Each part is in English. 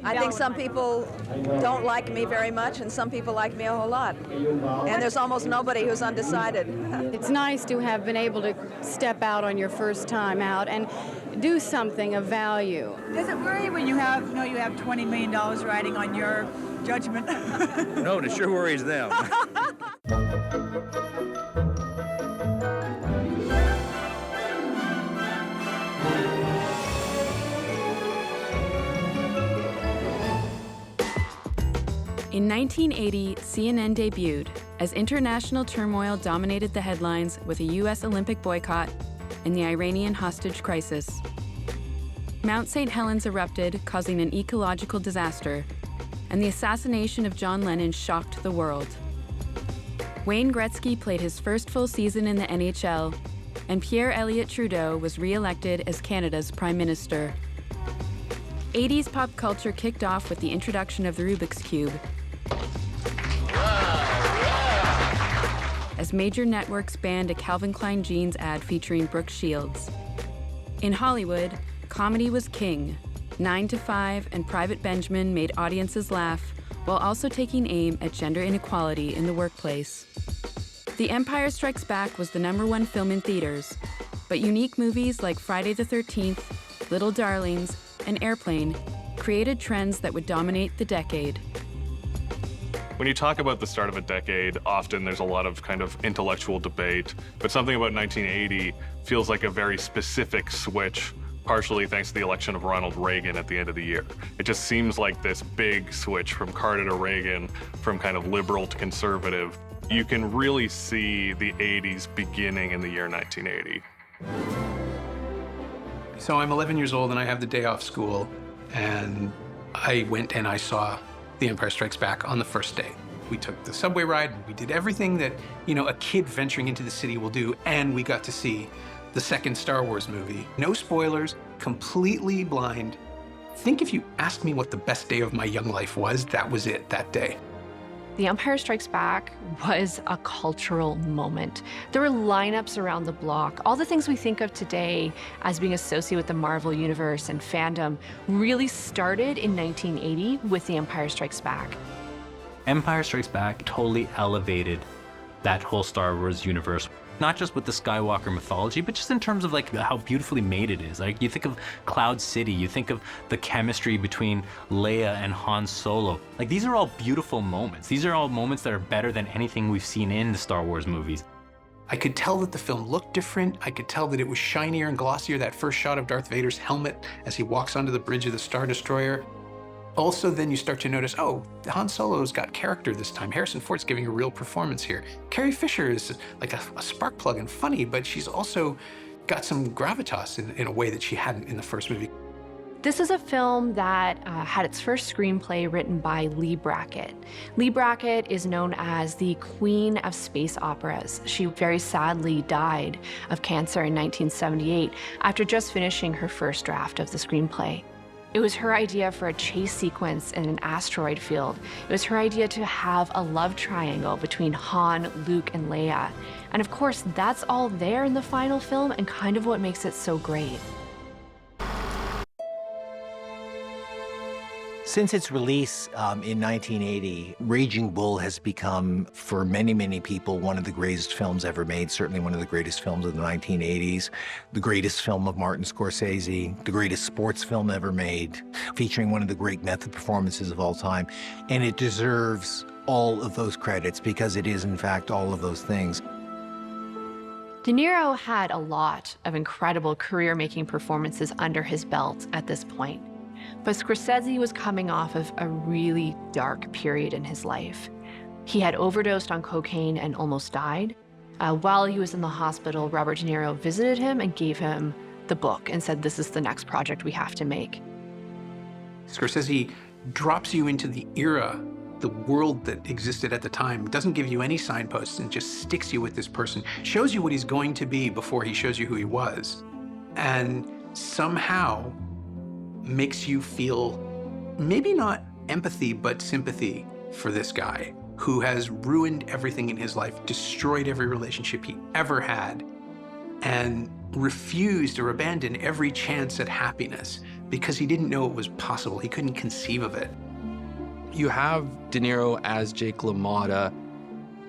I think some people don't like me very much, and some people like me a whole lot. And there's almost nobody who's undecided. It's nice to have been able to step out on your first time out and do something of value. Does it worry when you have $20 million riding on your judgment? No, it sure worries them. In 1980, CNN debuted as international turmoil dominated the headlines with a U.S. Olympic boycott and the Iranian hostage crisis. Mount St. Helens erupted, causing an ecological disaster, and the assassination of John Lennon shocked the world. Wayne Gretzky played his first full season in the NHL, and Pierre Elliott Trudeau was re-elected as Canada's Prime Minister. 80s pop culture kicked off with the introduction of the Rubik's Cube, as major networks banned a Calvin Klein jeans ad featuring Brooke Shields. In Hollywood, comedy was king. 9 to 5 and Private Benjamin made audiences laugh while also taking aim at gender inequality in the workplace. The Empire Strikes Back was the #1 film in theaters, but unique movies like Friday the 13th, Little Darlings, and Airplane created trends that would dominate the decade. When you talk about the start of a decade, often there's a lot of kind of intellectual debate, but something about 1980 feels like a very specific switch, partially thanks to the election of Ronald Reagan at the end of the year. It just seems like this big switch from Carter to Reagan, from kind of liberal to conservative. You can really see the 80s beginning in the year 1980. So I'm 11 years old and I have the day off school, and I went and I saw The Empire Strikes Back on the first day. We took the subway ride, we did everything that, a kid venturing into the city will do, and we got to see the second Star Wars movie. No spoilers, completely blind. Think if you asked me what the best day of my young life was, that was it that day. The Empire Strikes Back was a cultural moment. There were lineups around the block. All the things we think of today as being associated with the Marvel Universe and fandom really started in 1980 with The Empire Strikes Back. Empire Strikes Back totally elevated that whole Star Wars universe. Not just with the Skywalker mythology, but just in terms of how beautifully made it is. You think of Cloud City, you think of the chemistry between Leia and Han Solo. These are all beautiful moments. These are all moments that are better than anything we've seen in the Star Wars movies. I could tell that the film looked different. I could tell that it was shinier and glossier, that first shot of Darth Vader's helmet as he walks onto the bridge of the Star Destroyer. Also, then you start to notice, oh, Han Solo's got character this time. Harrison Ford's giving a real performance here. Carrie Fisher is like a spark plug and funny, but she's also got some gravitas in a way that she hadn't in the first movie. This is a film that had its first screenplay written by Lee Brackett. Lee Brackett is known as the queen of space operas. She very sadly died of cancer in 1978 after just finishing her first draft of the screenplay. It was her idea for a chase sequence in an asteroid field. It was her idea to have a love triangle between Han, Luke, and Leia. And of course, that's all there in the final film and kind of what makes it so great. Since its release in 1980, Raging Bull has become, for many, many people, one of the greatest films ever made, certainly one of the greatest films of the 1980s, the greatest film of Martin Scorsese, the greatest sports film ever made, featuring one of the great method performances of all time. And it deserves all of those credits because it is, in fact, all of those things. De Niro had a lot of incredible career-making performances under his belt at this point. But Scorsese was coming off of a really dark period in his life. He had overdosed on cocaine and almost died. While he was in the hospital, Robert De Niro visited him and gave him the book and said, "This is the next project we have to make." Scorsese drops you into the era, the world that existed at the time, doesn't give you any signposts and just sticks you with this person, shows you what he's going to be before he shows you who he was, and somehow makes you feel maybe not empathy, but sympathy for this guy who has ruined everything in his life, destroyed every relationship he ever had, and refused or abandoned every chance at happiness because he didn't know it was possible. He couldn't conceive of it. You have De Niro as Jake LaMotta,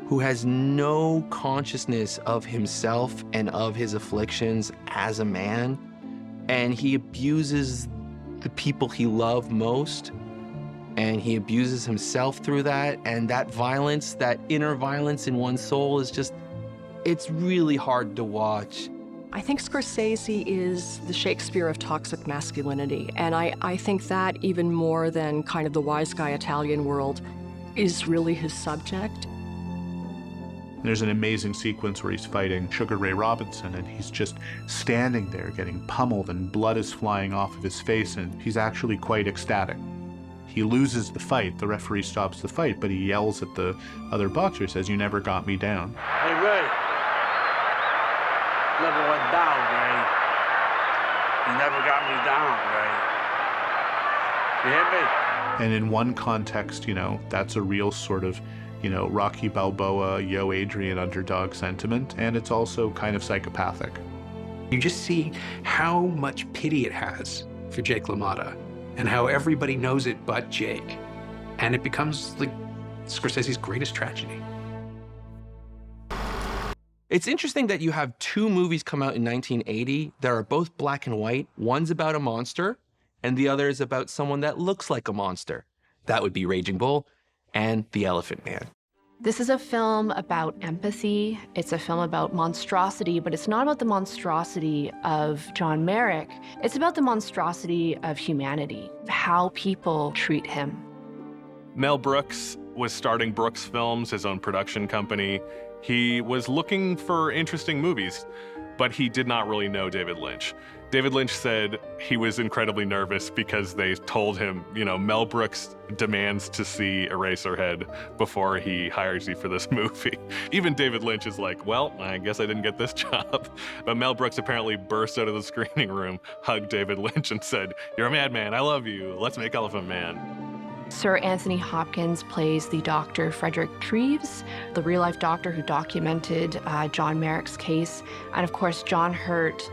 who has no consciousness of himself and of his afflictions as a man, and he abuses the people he loved most, and he abuses himself through that, and that violence, that inner violence in one's soul is just, it's really hard to watch. I think Scorsese is the Shakespeare of toxic masculinity, and I think that even more than kind of the wise guy Italian world is really his subject. There's an amazing sequence where he's fighting Sugar Ray Robinson, and he's just standing there getting pummeled and blood is flying off of his face, and he's actually quite ecstatic. He loses the fight, the referee stops the fight, but he yells at the other boxer, says, "You never got me down." Hey, Ray. Never went down, Ray. You never got me down, Ray. You hear me? And in one context, you know, that's a real sort of, you know, Rocky Balboa, Yo Adrian underdog sentiment, and it's also kind of psychopathic. You just see how much pity it has for Jake LaMotta and how everybody knows it but Jake. And it becomes like Scorsese's greatest tragedy. It's interesting that you have two movies come out in 1980 that are both black and white. One's about a monster, and the other is about someone that looks like a monster. That would be Raging Bull and The Elephant Man. This is a film about empathy. It's a film about monstrosity, but it's not about the monstrosity of John Merrick. It's about the monstrosity of humanity, how people treat him. Mel Brooks was starting Brooks Films, his own production company. He was looking for interesting movies, but he did not really know David Lynch. David Lynch said he was incredibly nervous because they told him, you know, Mel Brooks demands to see Eraserhead before he hires you for this movie. Even David Lynch is like, well, I guess I didn't get this job. But Mel Brooks apparently burst out of the screening room, hugged David Lynch and said, "You're a madman, I love you, let's make Elephant Man." Sir Anthony Hopkins plays the Dr. Frederick Treves, the real-life doctor who documented John Merrick's case. And of course, John Hurt,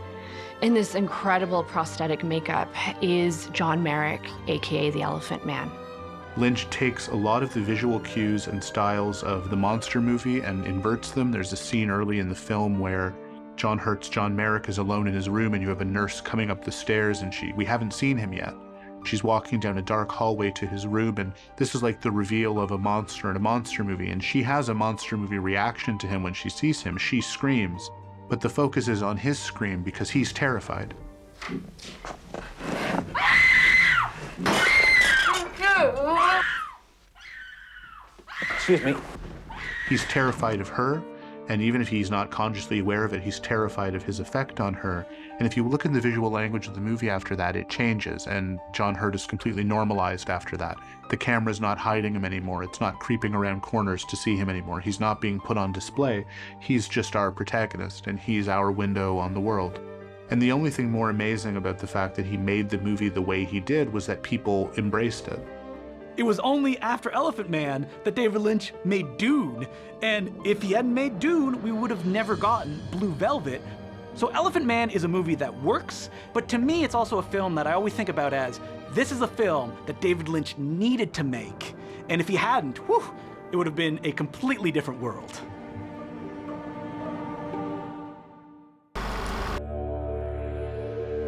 in this incredible prosthetic makeup, is John Merrick, AKA the Elephant Man. Lynch takes a lot of the visual cues and styles of the monster movie and inverts them. There's a scene early in the film where John Hurt's John Merrick is alone in his room, and you have a nurse coming up the stairs, and we haven't seen him yet. She's walking down a dark hallway to his room, and this is like the reveal of a monster in a monster movie, and she has a monster movie reaction to him when she sees him. She screams, but the focus is on his scream because he's terrified. Excuse me. He's terrified of her, and even if he's not consciously aware of it, he's terrified of his effect on her. And if you look at the visual language of the movie after that, it changes, and John Hurt is completely normalized after that. The camera's not hiding him anymore. It's not creeping around corners to see him anymore. He's not being put on display. He's just our protagonist, and he's our window on the world. And the only thing more amazing about the fact that he made the movie the way he did was that people embraced it. It was only after Elephant Man that David Lynch made Dune. And if he hadn't made Dune, we would have never gotten Blue Velvet. So Elephant Man is a movie that works, but to me it's also a film that I always think about as, this is a film that David Lynch needed to make. And if he hadn't, whew, it would have been a completely different world.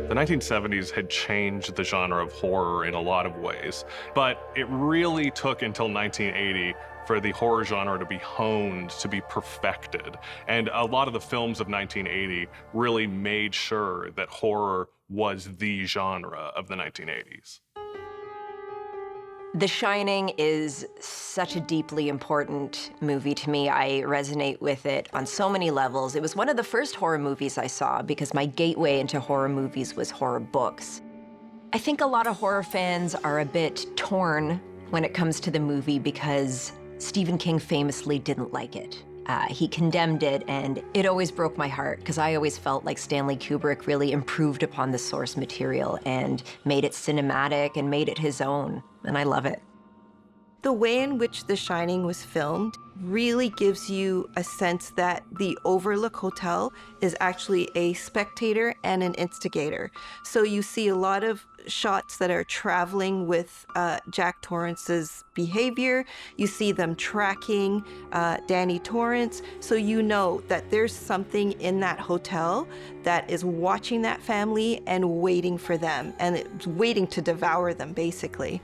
The 1970s had changed the genre of horror in a lot of ways, but it really took until 1980 for the horror genre to be honed, to be perfected. And a lot of the films of 1980 really made sure that horror was the genre of the 1980s. The Shining is such a deeply important movie to me. I resonate with it on so many levels. It was one of the first horror movies I saw because my gateway into horror movies was horror books. I think a lot of horror fans are a bit torn when it comes to the movie because Stephen King famously didn't like it. He condemned it, and it always broke my heart because I always felt like Stanley Kubrick really improved upon the source material and made it cinematic and made it his own, and I love it. The way in which The Shining was filmed really gives you a sense that the Overlook Hotel is actually a spectator and an instigator. So you see a lot of shots that are traveling with Jack Torrance's behavior. You see them tracking Danny Torrance. So you know that there's something in that hotel that is watching that family and waiting for them, and it's waiting to devour them, basically.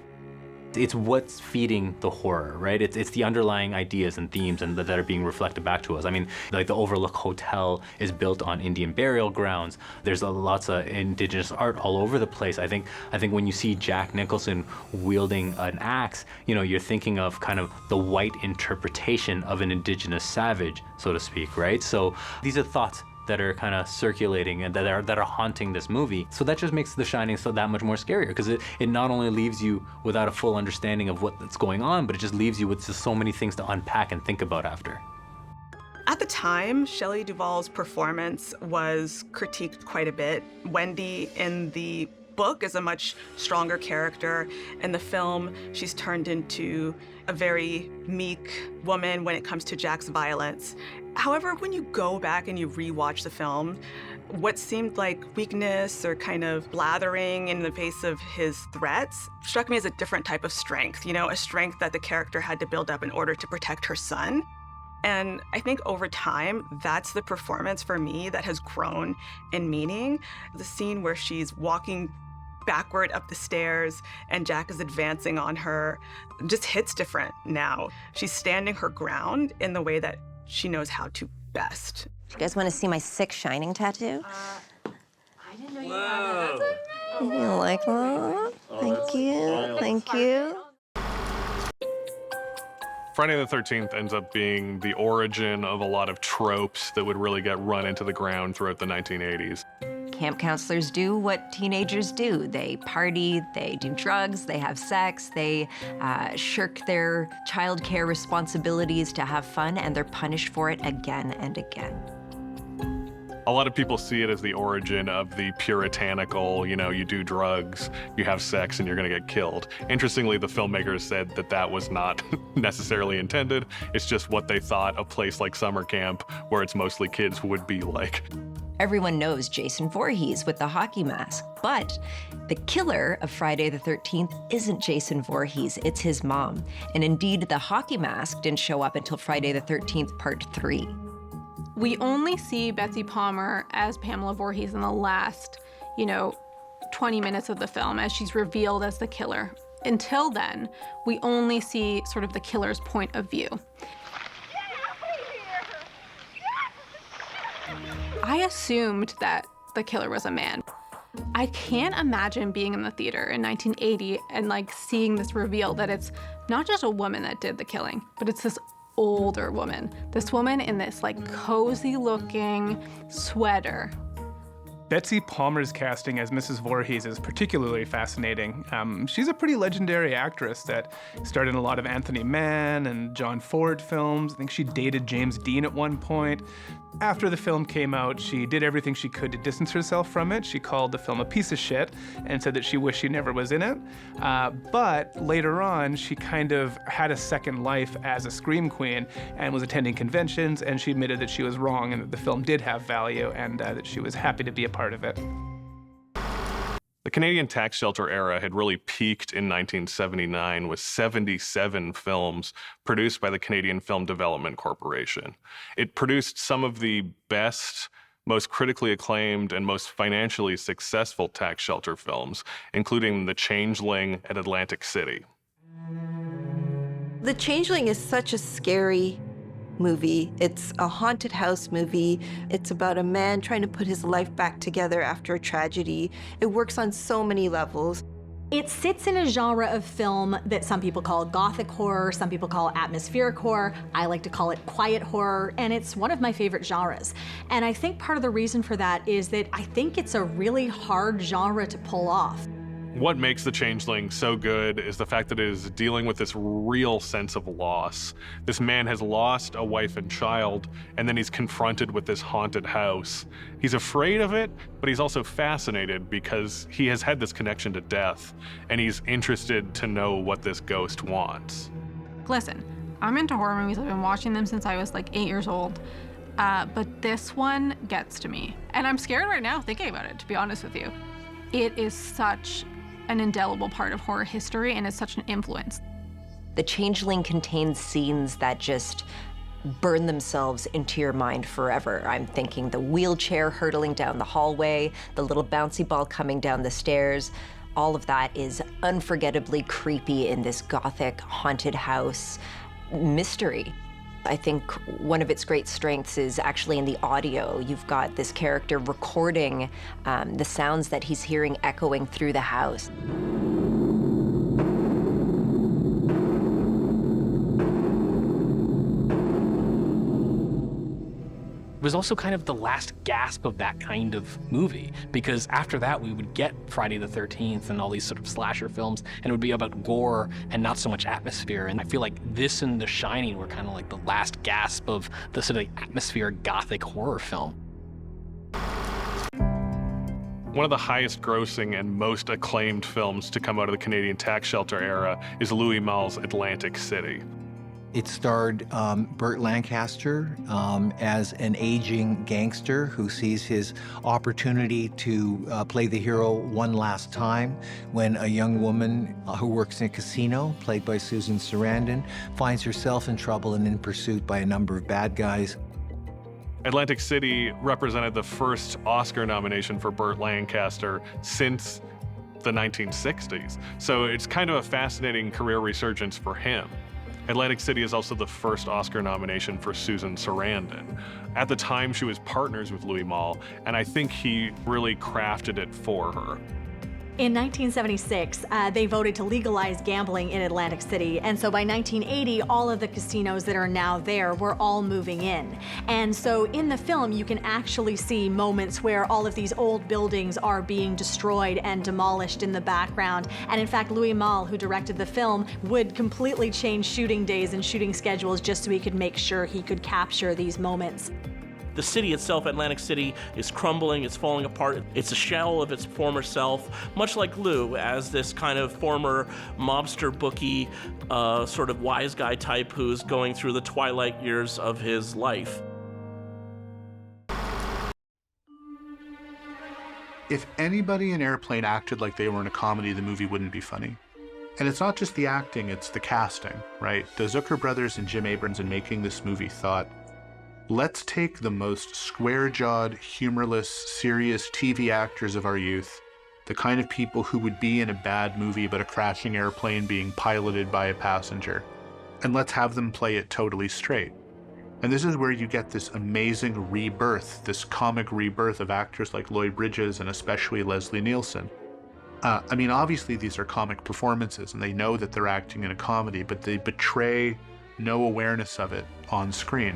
It's what's feeding the horror, right? It's the underlying ideas and themes and that are being reflected back to us. I mean, like the Overlook Hotel is built on Indian burial grounds. There's lots of indigenous art all over the place. I think when you see Jack Nicholson wielding an axe, you know, you're thinking of kind of the white interpretation of an indigenous savage, so to speak, right? So these are thoughts that are kind of circulating and that are haunting this movie. So that just makes The Shining so that much more scarier, because it not only leaves you without a full understanding of what's going on, but it just leaves you with just so many things to unpack and think about after. At the time, Shelley Duvall's performance was critiqued quite a bit. Wendy in the book is a much stronger character. In the film, she's turned into a very meek woman when it comes to Jack's violence. However, when you go back and you rewatch the film, what seemed like weakness or kind of blathering in the face of his threats struck me as a different type of strength, you know, a strength that the character had to build up in order to protect her son. And I think over time, that's the performance for me that has grown in meaning. The scene where she's walking backward up the stairs and Jack is advancing on her just hits different now. She's standing her ground in the way that she knows how to best. You guys want to see my sick Shining tattoo? I didn't know you had that. You like that? Thank you. Thank you. Friday the 13th ends up being the origin of a lot of tropes that would really get run into the ground throughout the 1980s. Camp counselors do what teenagers do. They party, they do drugs, they have sex, they shirk their childcare responsibilities to have fun, and they're punished for it again and again. A lot of people see it as the origin of the puritanical, you know, you do drugs, you have sex, and you're gonna get killed. Interestingly, the filmmakers said that that was not necessarily intended. It's just what they thought a place like summer camp, where it's mostly kids, would be like. Everyone knows Jason Voorhees with the hockey mask, but the killer of Friday the 13th isn't Jason Voorhees, it's his mom. And indeed, the hockey mask didn't show up until Friday the 13th, Part 3. We only see Betsy Palmer as Pamela Voorhees in the last, 20 minutes of the film as she's revealed as the killer. Until then, we only see sort of the killer's point of view. I assumed that the killer was a man. I can't imagine being in the theater in 1980 and seeing this reveal that it's not just a woman that did the killing, but it's this older woman. This woman in this cozy looking sweater. Betsy Palmer's casting as Mrs. Voorhees is particularly fascinating. She's a pretty legendary actress that starred in a lot of Anthony Mann and John Ford films. I think she dated James Dean at one point. After the film came out, she did everything she could to distance herself from it. She called the film a piece of shit and said that she wished she never was in it. But later on, she kind of had a second life as a scream queen and was attending conventions, and she admitted that she was wrong and that the film did have value and that she was happy to be a part of it. The Canadian tax shelter era had really peaked in 1979 with 77 films produced by the Canadian Film Development Corporation. It produced some of the best, most critically acclaimed, and most financially successful tax shelter films, including The Changeling and Atlantic City. The Changeling is such a scary movie. It's a haunted house movie. It's about a man trying to put his life back together after a tragedy. It works on so many levels. It sits in a genre of film that some people call gothic horror, some people call atmospheric horror. I like to call it quiet horror, and it's one of my favorite genres. And I think part of the reason for that is that I think it's a really hard genre to pull off. What makes The Changeling so good is the fact that it is dealing with this real sense of loss. This man has lost a wife and child, and then he's confronted with this haunted house. He's afraid of it, but he's also fascinated because he has had this connection to death, and he's interested to know what this ghost wants. like, listen, I'm into horror movies. I've been watching them since I was like 8 years old. But this one gets to me. And I'm scared right now thinking about it, to be honest with you. It is such an indelible part of horror history, and it's such an influence. The Changeling contains scenes that just burn themselves into your mind forever. I'm thinking the wheelchair hurtling down the hallway, the little bouncy ball coming down the stairs. All of that is unforgettably creepy in this gothic haunted house mystery. I think one of its great strengths is actually in the audio. You've got this character recording the sounds that he's hearing echoing through the house. It was also kind of the last gasp of that kind of movie, because after that we would get Friday the 13th and all these sort of slasher films, and it would be about gore and not so much atmosphere. And I feel like this and The Shining were kind of like the last gasp of the sort of atmospheric gothic horror film. One of the highest grossing and most acclaimed films to come out of the Canadian tax shelter era is Louis Malle's Atlantic City. It starred Burt Lancaster as an aging gangster who sees his opportunity to play the hero one last time when a young woman who works in a casino, played by Susan Sarandon, finds herself in trouble and in pursuit by a number of bad guys. Atlantic City represented the first Oscar nomination for Burt Lancaster since the 1960s. So it's kind of a fascinating career resurgence for him. Atlantic City is also the first Oscar nomination for Susan Sarandon. At the time, she was partners with Louis Malle, and I think he really crafted it for her. In 1976, they voted to legalize gambling in Atlantic City, and so by 1980, all of the casinos that are now there were all moving in. And so in the film, you can actually see moments where all of these old buildings are being destroyed and demolished in the background. And in fact, Louis Malle, who directed the film, would completely change shooting days and shooting schedules just so he could make sure he could capture these moments. The city itself, Atlantic City, is crumbling, it's falling apart. It's a shell of its former self, much like Lou, as this kind of former mobster bookie, sort of wise guy type who's going through the twilight years of his life. If anybody in Airplane acted like they were in a comedy, the movie wouldn't be funny. And it's not just the acting, it's the casting, right? The Zucker brothers and Jim Abrams in making this movie thought, let's take the most square-jawed, humorless, serious TV actors of our youth, the kind of people who would be in a bad movie about a crashing airplane being piloted by a passenger, and let's have them play it totally straight. And this is where you get this amazing rebirth, this comic rebirth of actors like Lloyd Bridges and especially Leslie Nielsen. I mean, obviously these are comic performances and they know that they're acting in a comedy, but they betray no awareness of it on screen.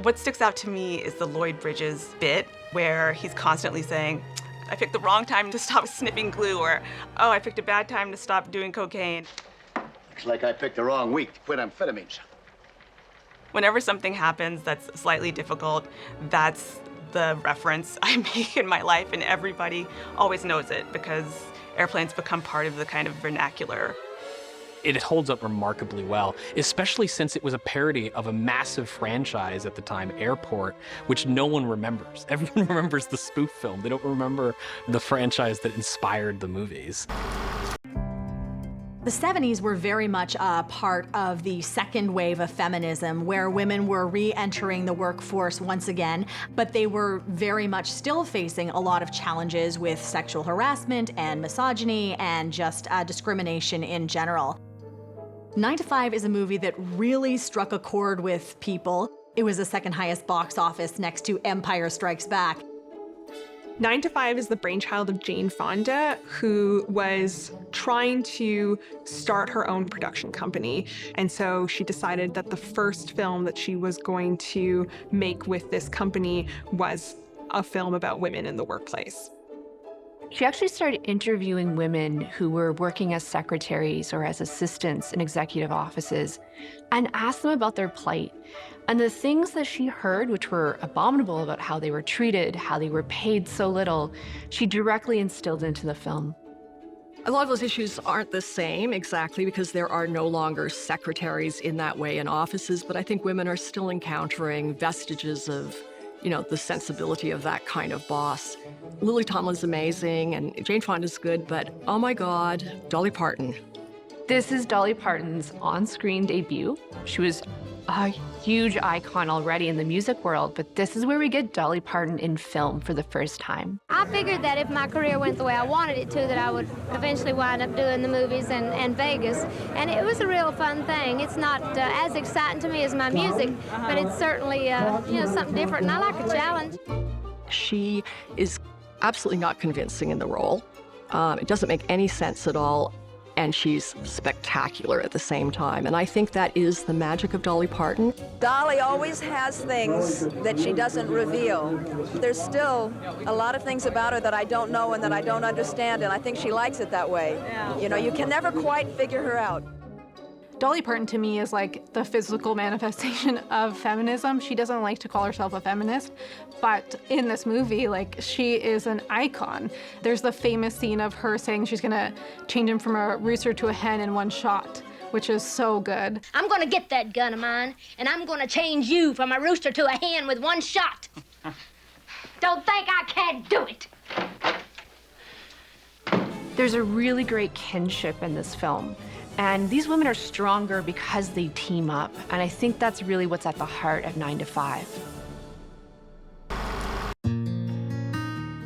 What sticks out to me is the Lloyd Bridges bit where he's constantly saying, I picked the wrong time to stop sniffing glue, or, oh, I picked a bad time to stop doing cocaine. Looks like I picked the wrong week to quit amphetamines. Whenever something happens that's slightly difficult, that's the reference I make in my life, and everybody always knows it because Airplane's become part of the kind of vernacular. It holds up remarkably well, especially since it was a parody of a massive franchise at the time, Airport, which no one remembers. Everyone remembers the spoof film. They don't remember the franchise that inspired the movies. The 70s were very much a part of the second wave of feminism, where women were re-entering the workforce once again, but they were very much still facing a lot of challenges with sexual harassment and misogyny and just discrimination in general. 9 to 5 is a movie that really struck a chord with people. It was the second highest box office next to Empire Strikes Back. 9 to 5 is the brainchild of Jane Fonda, who was trying to start her own production company. And so she decided that the first film that she was going to make with this company was a film about women in the workplace. She actually started interviewing women who were working as secretaries or as assistants in executive offices and asked them about their plight. And the things that she heard, which were abominable about how they were treated, how they were paid so little, she directly instilled into the film. A lot of those issues aren't the same exactly because there are no longer secretaries in that way in offices, but I think women are still encountering vestiges of, the sensibility of that kind of boss. Lily Tomlin's amazing and Jane Fonda's good, but oh my God, Dolly Parton. This is Dolly Parton's on-screen debut. She was a huge icon already in the music world, but this is where we get Dolly Parton in film for the first time. I figured that if my career went the way I wanted it to, that I would eventually wind up doing the movies and Vegas. And it was a real fun thing. It's not as exciting to me as my music, but it's certainly something different, and I like a challenge. She is absolutely not convincing in the role. It doesn't make any sense at all. And she's spectacular at the same time. And I think that is the magic of Dolly Parton. Dolly always has things that she doesn't reveal. There's still a lot of things about her that I don't know and that I don't understand, and I think she likes it that way. Yeah. You can never quite figure her out. Dolly Parton to me is like the physical manifestation of feminism. She doesn't like to call herself a feminist, but in this movie, she is an icon. There's the famous scene of her saying she's gonna change him from a rooster to a hen in one shot, which is so good. I'm gonna get that gun of mine, and I'm gonna change you from a rooster to a hen with one shot. Don't think I can't do it. There's a really great kinship in this film. And these women are stronger because they team up. And I think that's really what's at the heart of 9 to 5.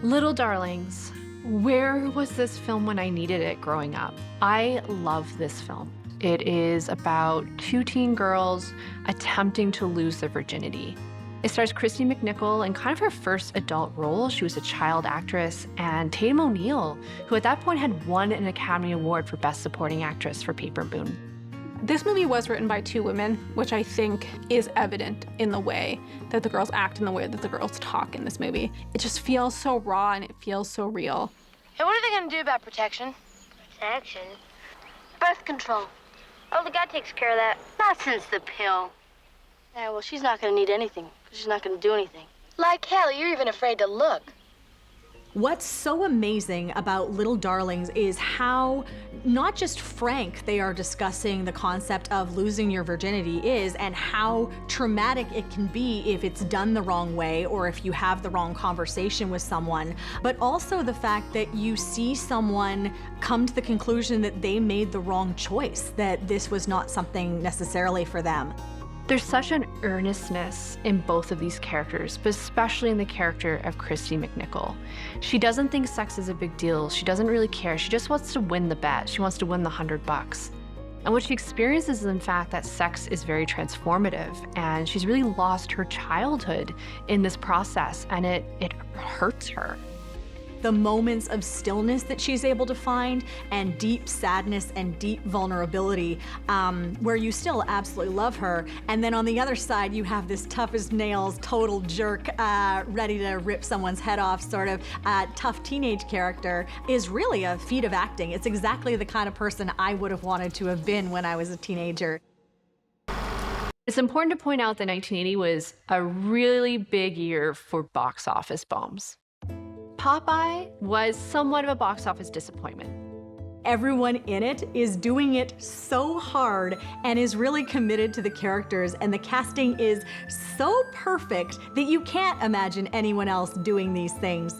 Little Darlings. Where was this film when I needed it growing up? I love this film. It is about 2 teen girls attempting to lose their virginity. It stars Christy McNichol in kind of her first adult role. She was a child actress, and Tatum O'Neal, who at that point had won an Academy Award for Best Supporting Actress for Paper Moon. This movie was written by 2 women, which I think is evident in the way that the girls act and the way that the girls talk in this movie. It just feels so raw and it feels so real. Hey, what are they gonna do about protection? Protection? Birth control. Oh, the guy takes care of that. Not since the pill. Yeah, well, she's not gonna need anything. She's not gonna do anything. Like hell, you're even afraid to look. What's so amazing about Little Darlings is how not just frank they are discussing the concept of losing your virginity is and how traumatic it can be if it's done the wrong way or if you have the wrong conversation with someone, but also the fact that you see someone come to the conclusion that they made the wrong choice, that this was not something necessarily for them. There's such an earnestness in both of these characters, but especially in the character of Christy McNichol. She doesn't think sex is a big deal. She doesn't really care. She just wants to win the bet. She wants to win the $100. And what she experiences is, in fact, that sex is very transformative, and she's really lost her childhood in this process, and it hurts her. The moments of stillness that she's able to find and deep sadness and deep vulnerability where you still absolutely love her. And then on the other side, you have this tough as nails, total jerk, ready to rip someone's head off sort of tough teenage character is really a feat of acting. It's exactly the kind of person I would have wanted to have been when I was a teenager. It's important to point out that 1980 was a really big year for box office bombs. Popeye was somewhat of a box office disappointment. Everyone in it is doing it so hard and is really committed to the characters, and the casting is so perfect that you can't imagine anyone else doing these things.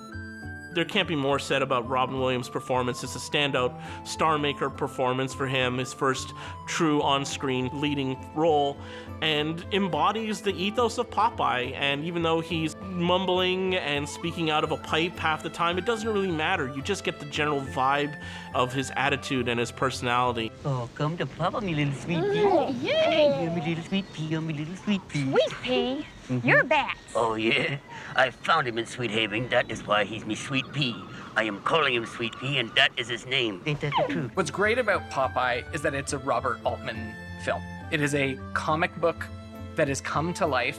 There can't be more said about Robin Williams' performance. It's a standout star-maker performance for him, his first true on-screen leading role, and embodies the ethos of Popeye. And even though he's mumbling and speaking out of a pipe half the time, it doesn't really matter. You just get the general vibe of his attitude and his personality. Oh, come to Papa, me little sweet pea. Yeah. You're me little sweet pea, you're me little sweet pea. Sweet pea? You're Bat. Oh, yeah? I found him in Sweet Haven. That is why he's me Sweet Pea. I am calling him Sweet Pea, and that is his name. Ain't that the truth? What's great about Popeye is that it's a Robert Altman film. It is a comic book that has come to life,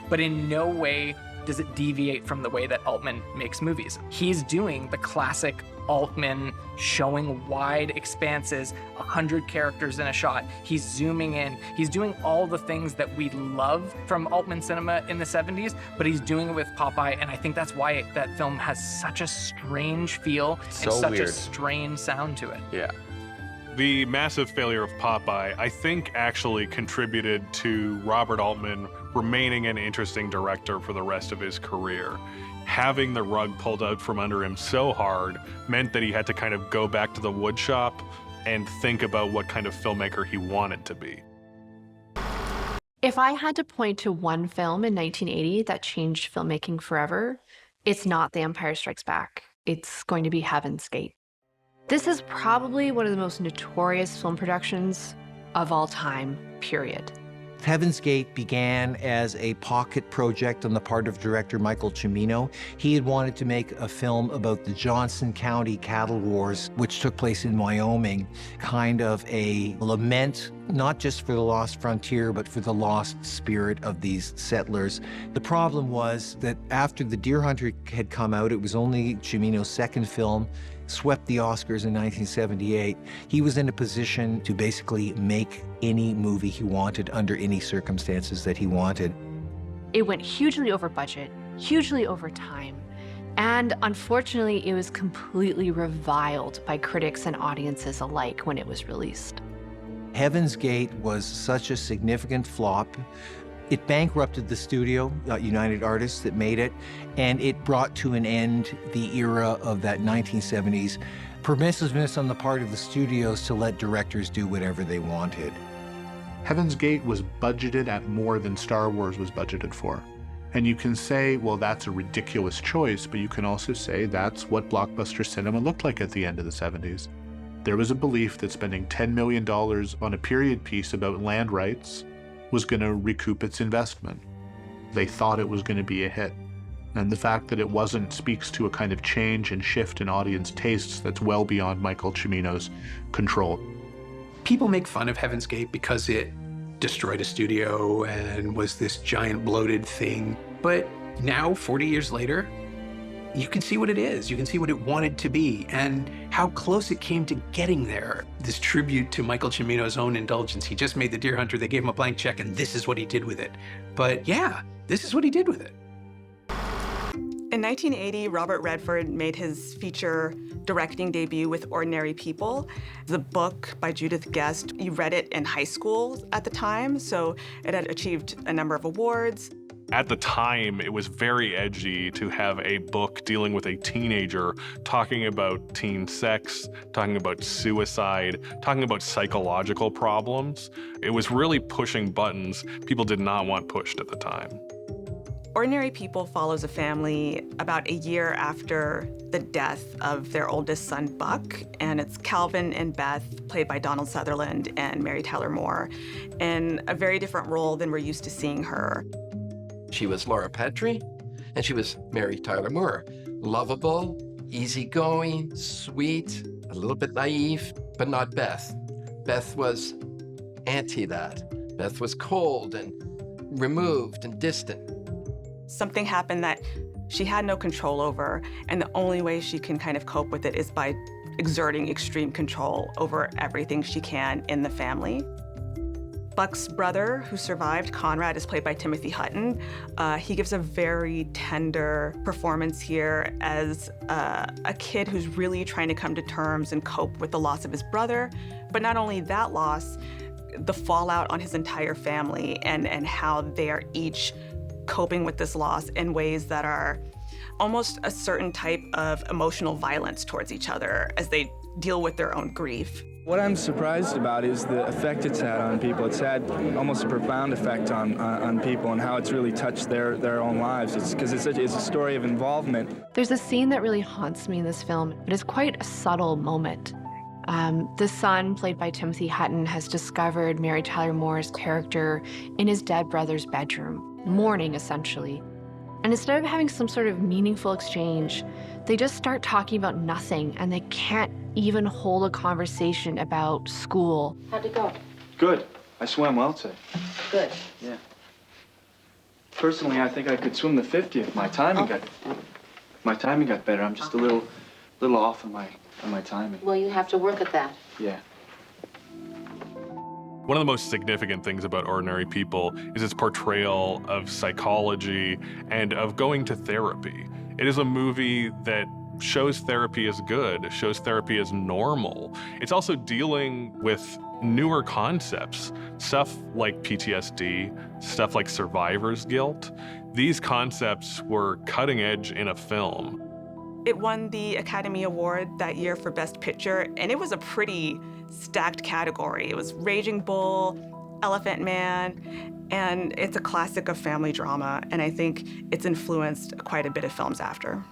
but in no way does it deviate from the way that Altman makes movies. He's doing the classic Altman showing wide expanses, 100 characters in a shot. He's zooming in. He's doing all the things that we love from Altman cinema in the 70s, but he's doing it with Popeye, and I think that's why that film has such a strange feel and such a strange sound to it. Yeah. The massive failure of Popeye, I think, actually contributed to Robert Altman remaining an interesting director for the rest of his career. Having the rug pulled out from under him so hard meant that he had to kind of go back to the wood shop and think about what kind of filmmaker he wanted to be. If I had to point to one film in 1980 that changed filmmaking forever, it's not The Empire Strikes Back. It's going to be Heaven's Gate. This is probably one of the most notorious film productions of all time, period. Heaven's Gate began as a pocket project on the part of director Michael Cimino. He had wanted to make a film about the Johnson County cattle wars, which took place in Wyoming, kind of a lament, not just for the lost frontier, but for the lost spirit of these settlers. The problem was that after The Deer Hunter had come out, it was only Cimino's second film, swept the Oscars in 1978, he was in a position to basically make any movie he wanted under any circumstances that he wanted. It went hugely over budget, hugely over time, and unfortunately, it was completely reviled by critics and audiences alike when it was released. Heaven's Gate was such a significant flop. It bankrupted the studio, United Artists, that made it, and it brought to an end the era of that 1970s permissiveness on the part of the studios to let directors do whatever they wanted. Heaven's Gate was budgeted at more than Star Wars was budgeted for. And you can say, well, that's a ridiculous choice, but you can also say that's what blockbuster cinema looked like at the end of the 70s. There was a belief that spending $10 million on a period piece about land rights was going to recoup its investment. They thought it was going to be a hit. And the fact that it wasn't speaks to a kind of change and shift in audience tastes that's well beyond Michael Cimino's control. People make fun of Heaven's Gate because it destroyed a studio and was this giant bloated thing. But now, 40 years later, you can see what it is. You can see what it wanted to be and how close it came to getting there. This tribute to Michael Cimino's own indulgence. He just made The Deer Hunter, they gave him a blank check, and this is what he did with it. But yeah, this is what he did with it. In 1980, Robert Redford made his feature directing debut with Ordinary People. The book by Judith Guest, you read it in high school at the time, so it had achieved a number of awards. At the time, it was very edgy to have a book dealing with a teenager talking about teen sex, talking about suicide, talking about psychological problems. It was really pushing buttons people did not want pushed at the time. Ordinary People follows a family about a year after the death of their oldest son, Buck, and it's Calvin and Beth, played by Donald Sutherland and Mary Tyler Moore, in a very different role than we're used to seeing her. She was Laura Petrie, and she was Mary Tyler Moore. Lovable, easygoing, sweet, a little bit naive, but not Beth. Beth was anti that. Beth was cold and removed and distant. Something happened that she had no control over, and the only way she can kind of cope with it is by exerting extreme control over everything she can in the family. Buck's brother, who survived, Conrad, is played by Timothy Hutton. He gives a very tender performance here as a kid who's really trying to come to terms and cope with the loss of his brother. But not only that loss, the fallout on his entire family and how they are each coping with this loss in ways that are almost a certain type of emotional violence towards each other as they deal with their own grief. What I'm surprised about is the effect it's had on people. It's had almost a profound effect on people and how it's really touched their own lives. It's because it's a story of involvement. There's a scene that really haunts me in this film. It is quite a subtle moment. The son, played by Timothy Hutton, has discovered Mary Tyler Moore's character in his dead brother's bedroom, mourning essentially. And instead of having some sort of meaningful exchange, they just start talking about nothing, and they can't even hold a conversation about school. How'd it go? Good. I swam well today. Good. Yeah. Personally, I think I could swim the 50 if my timing got better. I'm just a little little off in my timing. Well, you have to work at that. Yeah. One of the most significant things about Ordinary People is its portrayal of psychology and of going to therapy. It is a movie that shows therapy as good, shows therapy as normal. It's also dealing with newer concepts, stuff like PTSD, stuff like survivor's guilt. These concepts were cutting edge in a film. It won the Academy Award that year for Best Picture, and it was a pretty stacked category. It was Raging Bull, Elephant Man, and it's a classic of family drama, and I think it's influenced quite a bit of films after.